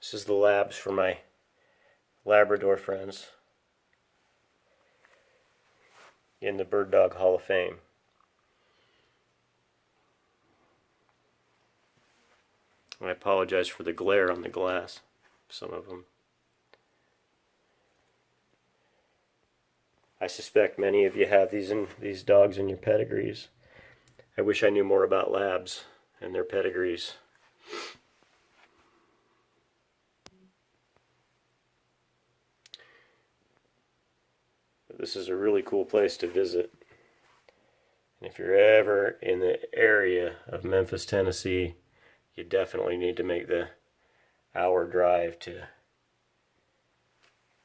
This is the labs for my Labrador friends in the Bird Dog Hall of Fame. I apologize for the glare on the glass, some of them. I suspect many of you have these dogs in your pedigrees. I wish I knew more about labs and their pedigrees. This is a really cool place to visit. And if you're ever in the area of Memphis, Tennessee, you definitely need to make the hour drive to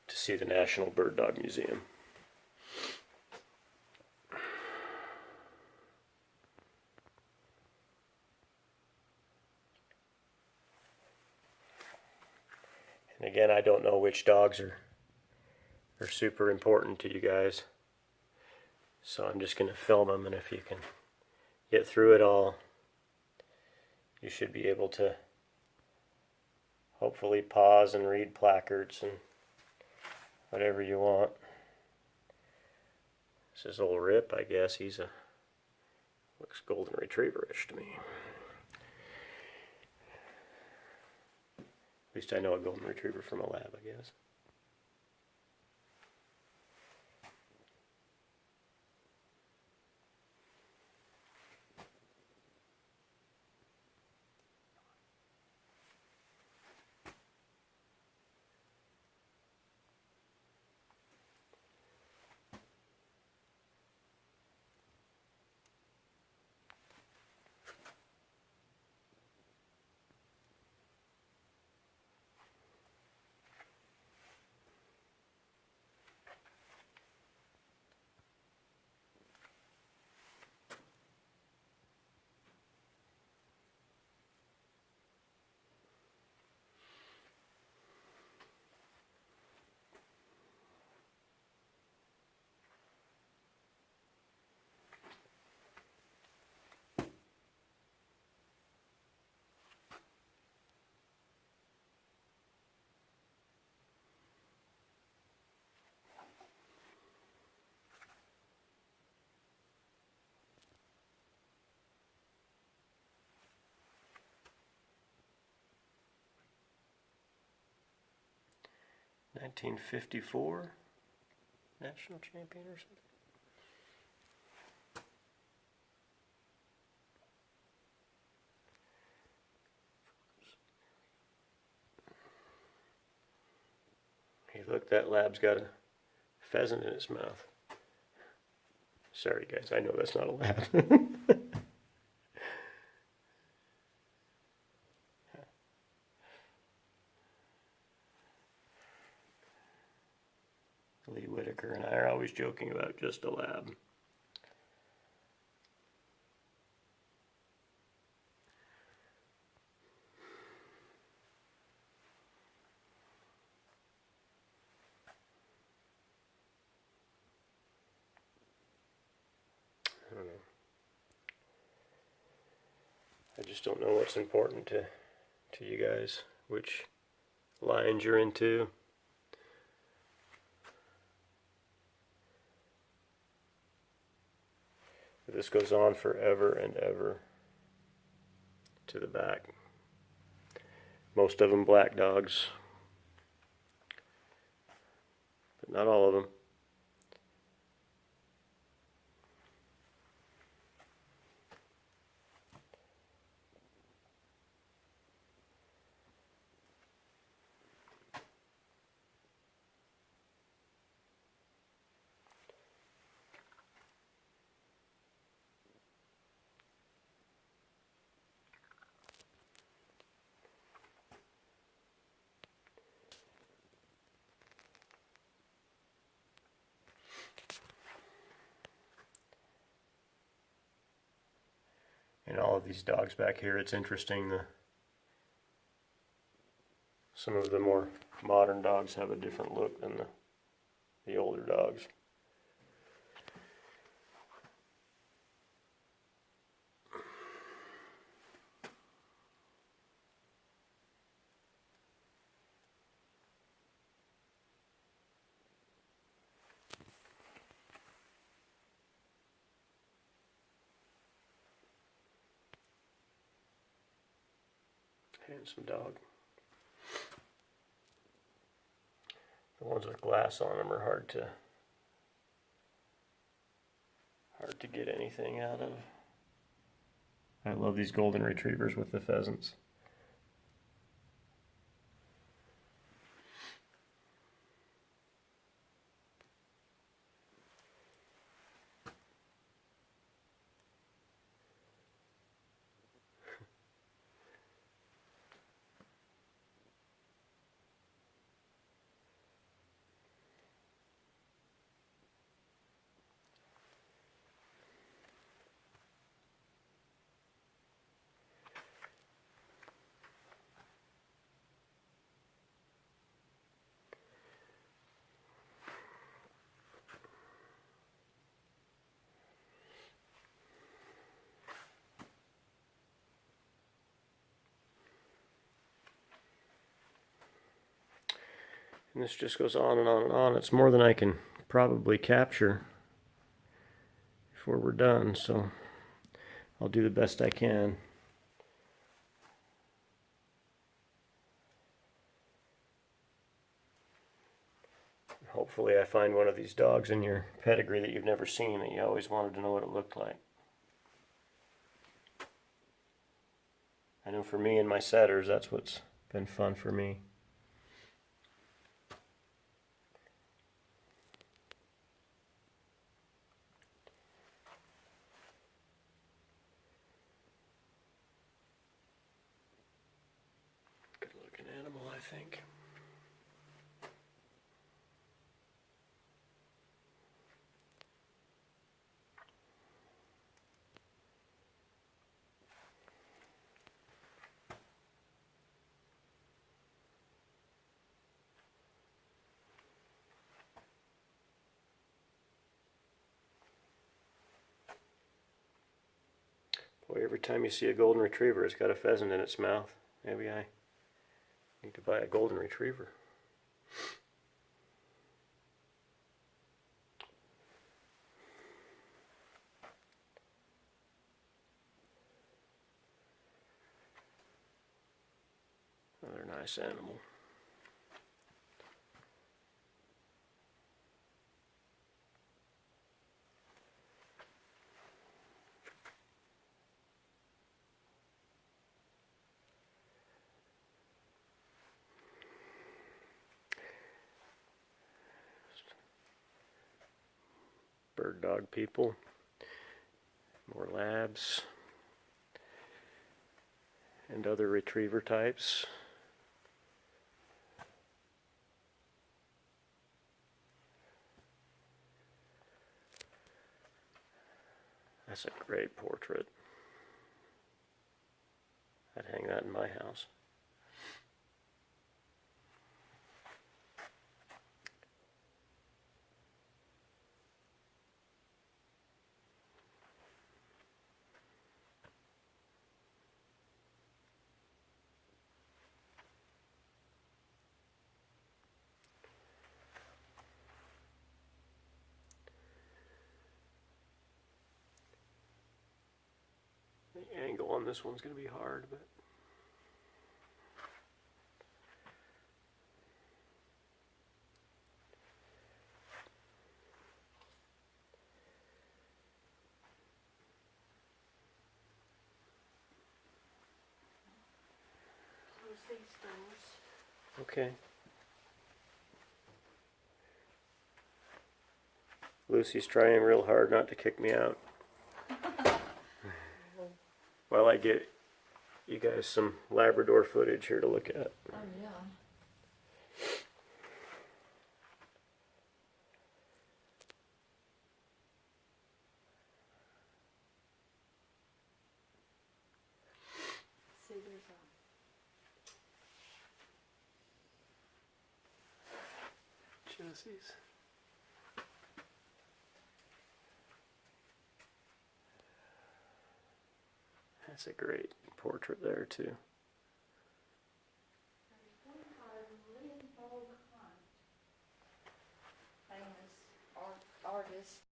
see the National Bird Dog Museum. And again, I don't know which dogs are super important to you guys. So I'm just going to film them, and if you can get through it all, you should be able to hopefully pause and read placards and whatever you want. This is old Rip, I guess. Looks golden retrieverish to me. At least I know a golden retriever from a lab, I guess. (1954) national champion or something. Hey, look, that lab's got a pheasant in its mouth. Sorry, guys, I know that's not a lab. Lee Whitaker and I are always joking about just a lab. I don't know. I just don't know what's important to you guys, which lines you're into. This goes on forever and ever to the back. Most of them black dogs, but not all of them. And all of these dogs back here, it's interesting, some of the more modern dogs have a different look than the older dogs. Handsome dog. The ones with glass on them are hard to get anything out of. I love these golden retrievers with the pheasants. And this just goes on and on and on. It's more than I can probably capture before we're done, so I'll do the best I can. Hopefully I find one of these dogs in your pedigree that you've never seen that you always wanted to know what it looked like. I know for me and my setters, that's what's been fun for me. Good looking animal, I think. Boy, every time you see a golden retriever, it's got a pheasant in its mouth. Maybe I need to buy a golden retriever. Another nice animal. Bird dog people, more labs, and other retriever types. That's a great portrait. I'd hang that in my house. The angle on this one's going to be hard, but okay. Lucy's trying real hard not to kick me out. While I get you guys some Labrador footage here to look at. Oh, yeah. See, there's Jesse's. That's a great portrait there too. famous artist.